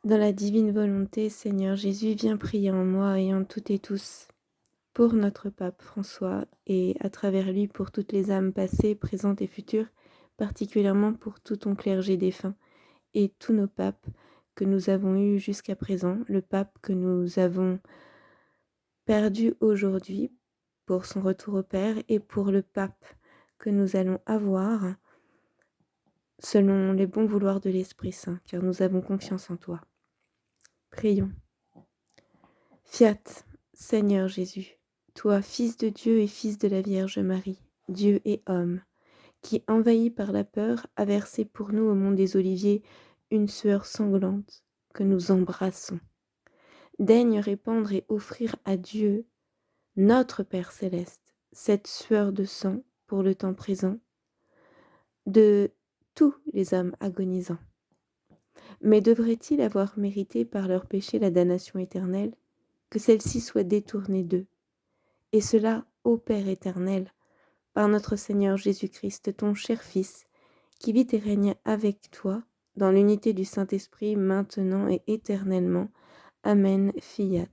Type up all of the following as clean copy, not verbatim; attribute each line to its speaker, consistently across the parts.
Speaker 1: Dans la divine volonté, Seigneur Jésus, viens prier en moi et en toutes et tous, pour notre pape François et à travers lui pour toutes les âmes passées, présentes et futures, particulièrement pour tout ton clergé défunt et tous nos papes que nous avons eus jusqu'à présent, le pape que nous avons perdu aujourd'hui pour son retour au Père et pour le pape que nous allons avoir selon les bons vouloirs de l'Esprit Saint, car nous avons confiance en toi. Prions. Fiat, Seigneur Jésus, toi, Fils de Dieu et Fils de la Vierge Marie, Dieu et homme, qui, envahi par la peur, a versé pour nous au mont des Oliviers une sueur sanglante que nous embrassons. Daigne répandre et offrir à Dieu, notre Père céleste, cette sueur de sang pour le temps présent de tous les hommes agonisants. Mais devraient-ils avoir mérité par leur péché la damnation éternelle, que celle-ci soit détournée d'eux? Et cela, ô Père éternel, par notre Seigneur Jésus-Christ, ton cher Fils, qui vit et règne avec toi, dans l'unité du Saint-Esprit, maintenant et éternellement. Amen, fiat.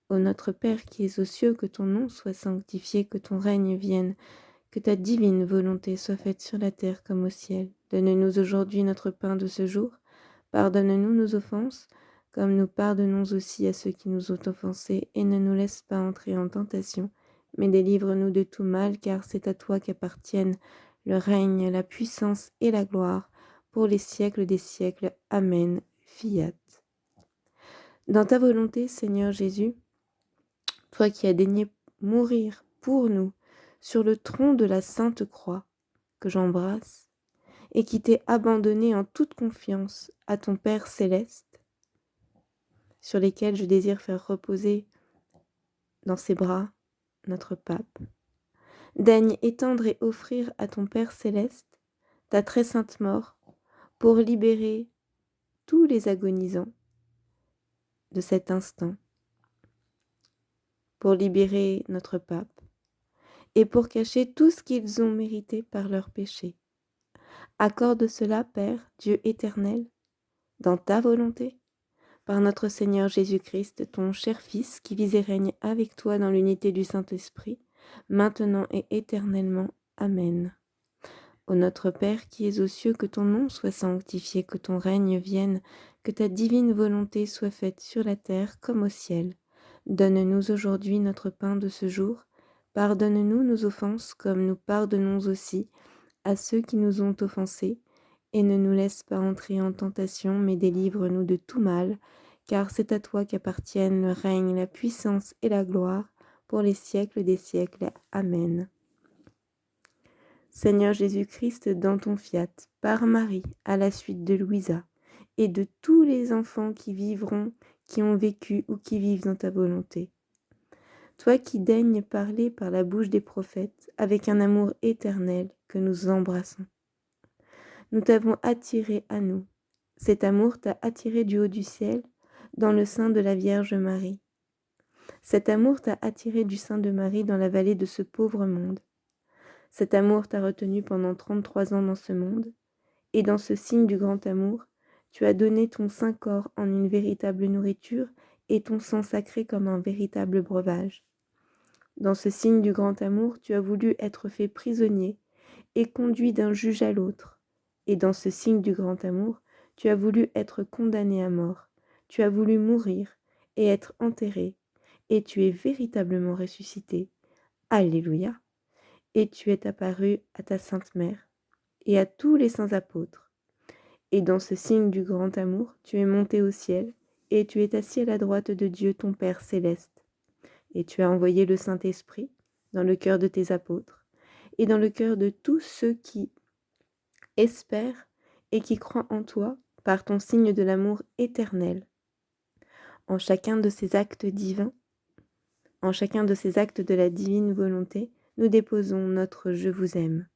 Speaker 1: Ô notre Père qui es aux cieux, que ton nom soit sanctifié, que ton règne vienne, que ta divine volonté soit faite sur la terre comme au ciel. Donne-nous aujourd'hui notre pain de ce jour. Pardonne-nous nos offenses, comme nous pardonnons aussi à ceux qui nous ont offensés, et ne nous laisse pas entrer en tentation, mais délivre-nous de tout mal, car c'est à toi qu'appartiennent le règne, la puissance et la gloire, pour les siècles des siècles. Amen. Fiat. Dans ta volonté, Seigneur Jésus, toi qui as daigné mourir pour nous sur le tronc de la Sainte Croix, que j'embrasse, et qui t'es abandonné en toute confiance à ton Père céleste, sur lesquels je désire faire reposer dans ses bras notre pape. Daigne étendre et offrir à ton Père céleste ta très sainte mort pour libérer tous les agonisants de cet instant, pour libérer notre pape et pour cacher tout ce qu'ils ont mérité par leur péché. Accorde cela, Père, Dieu éternel, dans ta volonté, par notre Seigneur Jésus-Christ, ton cher Fils, qui vit et règne avec toi dans l'unité du Saint-Esprit, maintenant et éternellement. Amen. Ô notre Père qui es aux cieux, que ton nom soit sanctifié, que ton règne vienne, que ta divine volonté soit faite sur la terre comme au ciel. Donne-nous aujourd'hui notre pain de ce jour. Pardonne-nous nos offenses comme nous pardonnons aussi à ceux qui nous ont offensés, et ne nous laisse pas entrer en tentation, mais délivre-nous de tout mal, car c'est à toi qu'appartiennent le règne, la puissance et la gloire, pour les siècles des siècles. Amen. Seigneur Jésus-Christ, dans ton fiat, par Marie, à la suite de Louisa, et de tous les enfants qui vivront, qui ont vécu ou qui vivent dans ta volonté. Toi qui daignes parler par la bouche des prophètes, avec un amour éternel que nous embrassons. Nous t'avons attiré à nous. Cet amour t'a attiré du haut du ciel, dans le sein de la Vierge Marie. Cet amour t'a attiré du sein de Marie dans la vallée de ce pauvre monde. Cet amour t'a retenu pendant 33 ans dans ce monde, et dans ce signe du grand amour, tu as donné ton saint corps en une véritable nourriture et ton sang sacré comme un véritable breuvage. Dans ce signe du grand amour, tu as voulu être fait prisonnier et conduit d'un juge à l'autre. Et dans ce signe du grand amour, tu as voulu être condamné à mort. Tu as voulu mourir et être enterré, et tu es véritablement ressuscité. Alléluia. Et tu es apparu à ta sainte mère et à tous les saints apôtres. Et dans ce signe du grand amour, tu es monté au ciel, et tu es assis à la droite de Dieu ton Père céleste. Et tu as envoyé le Saint-Esprit dans le cœur de tes apôtres, et dans le cœur de tous ceux qui espèrent et qui croient en toi par ton signe de l'amour éternel. En chacun de ces actes divins, en chacun de ces actes de la divine volonté, nous déposons notre Je vous aime.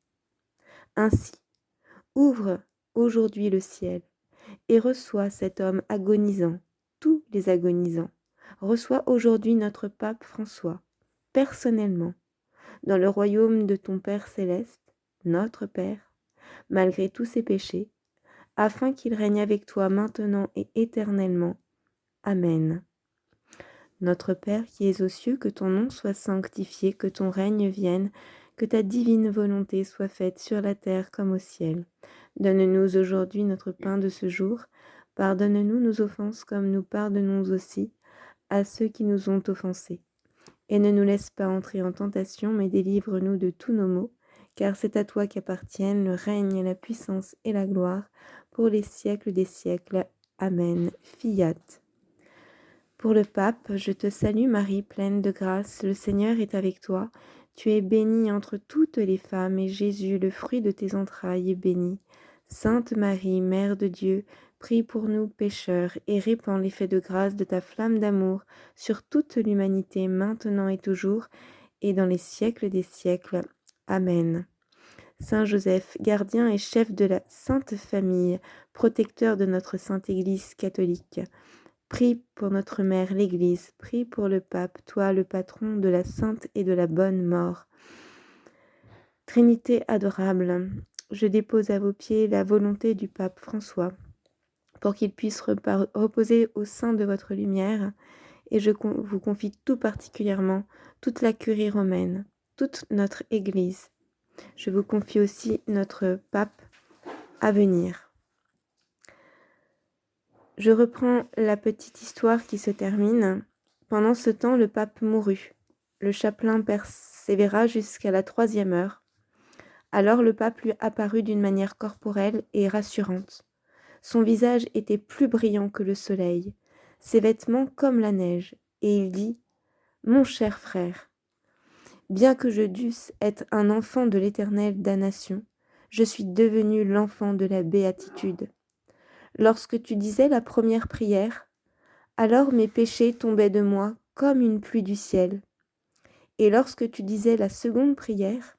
Speaker 1: Ainsi, ouvre aujourd'hui le ciel et reçois cet homme agonisant, tous les agonisants. Reçois aujourd'hui notre pape François, personnellement, dans le royaume de ton Père céleste, notre Père, malgré tous ses péchés, afin qu'il règne avec toi maintenant et éternellement. Amen. Notre Père qui es aux cieux, que ton nom soit sanctifié, que ton règne vienne, que ta divine volonté soit faite sur la terre comme au ciel. Donne-nous aujourd'hui notre pain de ce jour. Pardonne-nous nos offenses comme nous pardonnons aussi à ceux qui nous ont offensés. Et ne nous laisse pas entrer en tentation, mais délivre-nous de tous nos maux, car c'est à toi qu'appartiennent le règne, la puissance et la gloire, pour les siècles des siècles. Amen. Fiat. Pour le pape, je te salue Marie, pleine de grâce, le Seigneur est avec toi. Tu es bénie entre toutes les femmes, et Jésus, le fruit de tes entrailles, est béni. Sainte Marie, Mère de Dieu, prie pour nous pécheurs, et répands l'effet de grâce de ta flamme d'amour sur toute l'humanité, maintenant et toujours, et dans les siècles des siècles. Amen. Saint Joseph, gardien et chef de la Sainte Famille, protecteur de notre Sainte Église catholique, prie pour notre mère l'Église, prie pour le pape, toi le patron de la sainte et de la bonne mort. Trinité adorable, je dépose à vos pieds la volonté du pape François, pour qu'il puisse reposer au sein de votre lumière, et je vous confie tout particulièrement toute la curie romaine, toute notre Église. Je vous confie aussi notre pape à venir. Je reprends la petite histoire qui se termine. Pendant ce temps, le pape mourut. Le chapelain persévéra jusqu'à la 3e heure. Alors le pape lui apparut d'une manière corporelle et rassurante. Son visage était plus brillant que le soleil, ses vêtements comme la neige, et il dit : « Mon cher frère, bien que je dusse être un enfant de l'éternelle damnation, je suis devenu l'enfant de la béatitude. Lorsque tu disais la première prière, alors mes péchés tombaient de moi comme une pluie du ciel. Et lorsque tu disais la seconde prière,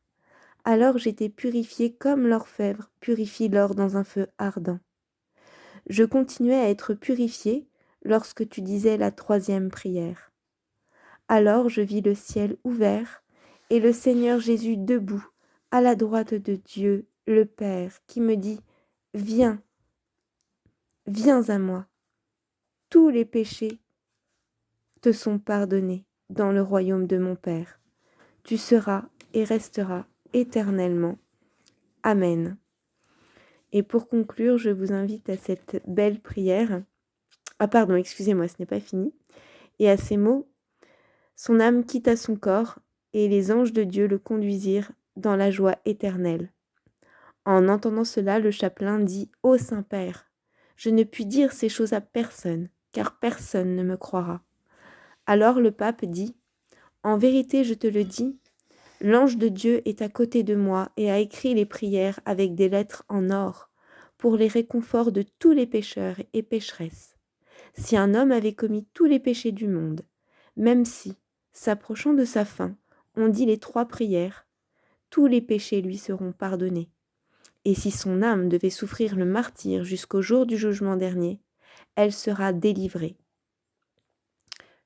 Speaker 1: alors j'étais purifié comme l'orfèvre purifie l'or dans un feu ardent. Je continuais à être purifié lorsque tu disais la 3e prière. Alors je vis le ciel ouvert et le Seigneur Jésus debout à la droite de Dieu le Père qui me dit : « Viens, viens à moi. Tous les péchés te sont pardonnés dans le royaume de mon Père. Tu seras et resteras éternellement. Amen. » Et pour conclure, je vous invite à cette belle prière. Ah pardon, excusez-moi, ce n'est pas fini. Et à ces mots, son âme quitta son corps et les anges de Dieu le conduisirent dans la joie éternelle. En entendant cela, le chapelain dit : « Ô Saint-Père, je ne puis dire ces choses à personne, car personne ne me croira. » Alors le pape dit : « En vérité, je te le dis, l'ange de Dieu est à côté de moi et a écrit les prières avec des lettres en or pour les réconforts de tous les pécheurs et pécheresses. Si un homme avait commis tous les péchés du monde, même si, s'approchant de sa fin, on dit les 3 prières, tous les péchés lui seront pardonnés. Et si son âme devait souffrir le martyre jusqu'au jour du jugement dernier, elle sera délivrée.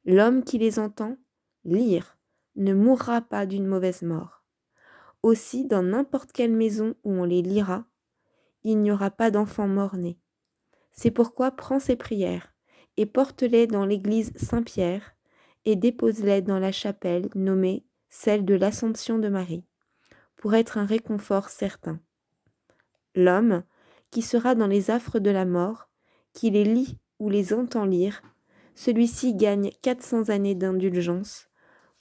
Speaker 1: L'homme qui les entend lire ne mourra pas d'une mauvaise mort. Aussi, dans n'importe quelle maison où on les lira, il n'y aura pas d'enfant mort-né. C'est pourquoi prends ces prières et porte-les dans l'église Saint-Pierre et dépose-les dans la chapelle nommée celle de l'Assomption de Marie, pour être un réconfort certain. L'homme, qui sera dans les affres de la mort, qui les lit ou les entend lire, celui-ci gagne 400 années d'indulgence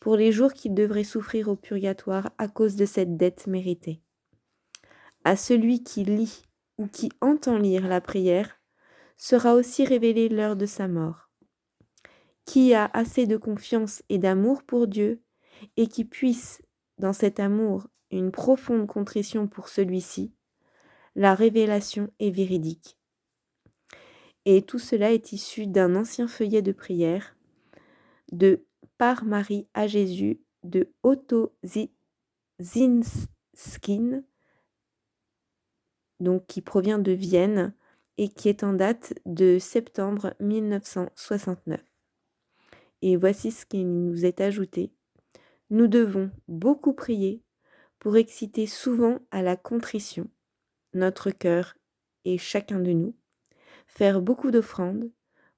Speaker 1: pour les jours qu'il devrait souffrir au purgatoire à cause de cette dette méritée. À celui qui lit ou qui entend lire la prière, sera aussi révélée l'heure de sa mort. Qui a assez de confiance et d'amour pour Dieu, et qui puisse, dans cet amour, une profonde contrition pour celui-ci, la révélation est véridique. Et tout cela est issu d'un ancien feuillet de prière de Par Marie à Jésus de Otto Zinskin, donc qui provient de Vienne et qui est en date de septembre 1969. Et voici ce qui nous est ajouté. Nous devons beaucoup prier pour exciter souvent à la contrition notre cœur et chacun de nous, faire beaucoup d'offrandes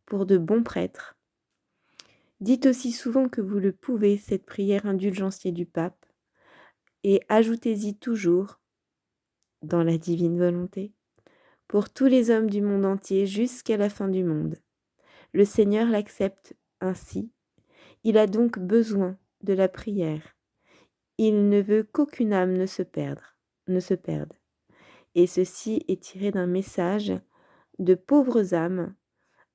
Speaker 1: pour de bons prêtres. Dites aussi souvent que vous le pouvez, cette prière indulgentielle du pape, et ajoutez-y toujours, dans la divine volonté, pour tous les hommes du monde entier jusqu'à la fin du monde. Le Seigneur l'accepte ainsi. Il a donc besoin de la prière. Il ne veut qu'aucune âme ne se perde. Et ceci est tiré d'un message de pauvres âmes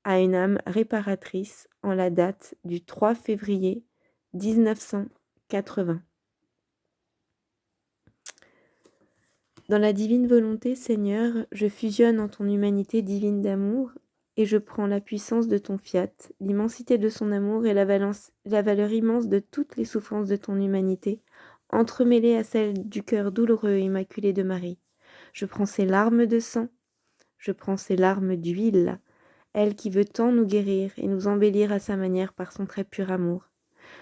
Speaker 1: à une âme réparatrice en la date du 3 février 1980. Dans la divine volonté, Seigneur, je fusionne en ton humanité divine d'amour et je prends la puissance de ton fiat, l'immensité de son amour et la valeur immense de toutes les souffrances de ton humanité, entremêlées à celles du cœur douloureux et immaculé de Marie. Je prends ses larmes de sang, je prends ses larmes d'huile, elle qui veut tant nous guérir et nous embellir à sa manière par son très pur amour.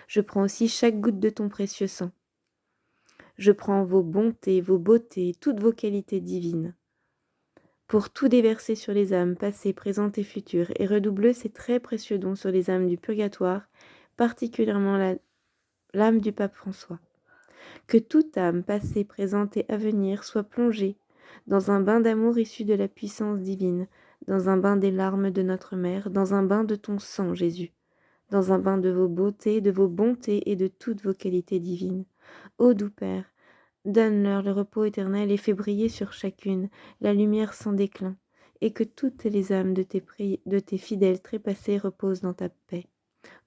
Speaker 1: Je prends aussi chaque goutte de ton précieux sang. Je prends vos bontés, vos beautés, toutes vos qualités divines, pour tout déverser sur les âmes passées, présentes et futures, et redouble ces très précieux dons sur les âmes du purgatoire, particulièrement l'âme du pape François. Que toute âme passée, présente et à venir soit plongée dans un bain d'amour issu de la puissance divine, dans un bain des larmes de notre Mère, dans un bain de ton sang, Jésus, dans un bain de vos beautés, de vos bontés et de toutes vos qualités divines. Ô doux Père, donne-leur le repos éternel et fais briller sur chacune la lumière sans déclin, et que toutes les âmes de tes fidèles trépassés reposent dans ta paix.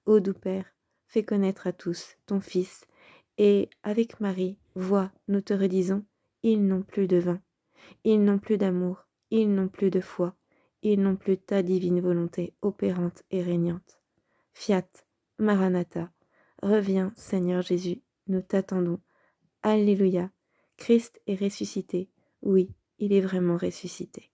Speaker 1: Ô doux Père, fais connaître à tous ton Fils, et avec Marie, vois, nous te redisons, ils n'ont plus de vin, ils n'ont plus d'amour, ils n'ont plus de foi, ils n'ont plus ta divine volonté opérante et régnante. Fiat, Maranatha, reviens, Seigneur Jésus, nous t'attendons. Alléluia, Christ est ressuscité. Oui, il est vraiment ressuscité.